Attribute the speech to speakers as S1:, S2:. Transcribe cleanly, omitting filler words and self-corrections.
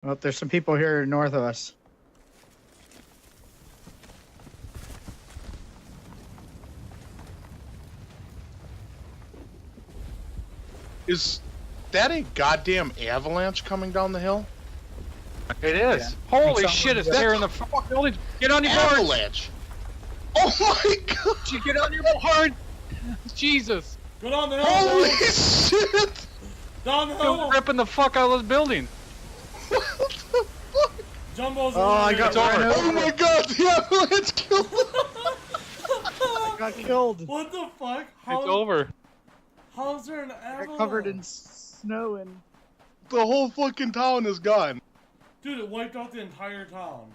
S1: Well, there's some people here north of us.
S2: Is that a goddamn avalanche coming down the hill?
S3: It is.
S1: Yeah.
S3: Holy
S1: That's
S3: shit, it's
S2: that's-
S3: tearing the fuck buildings. Get on your board.
S2: Avalanche! Oh my god!
S3: You get on your board. Jesus.
S4: Go down the hill.
S2: Holy
S4: boys.
S2: shit!
S4: Down the
S3: Dude,
S4: hill.
S3: ripping the fuck out of those buildings.
S2: What the fuck?
S4: Jumbo's
S1: Oh, I
S4: over
S1: got
S4: there.
S3: It's over.
S2: Oh my god, the avalanche killed him!
S1: I got killed.
S4: What the fuck?
S3: It's over.
S4: How's there an
S1: I
S4: avalanche?
S1: got covered in snow and.
S2: The whole fucking town is gone.
S4: Dude, it wiped out the entire town.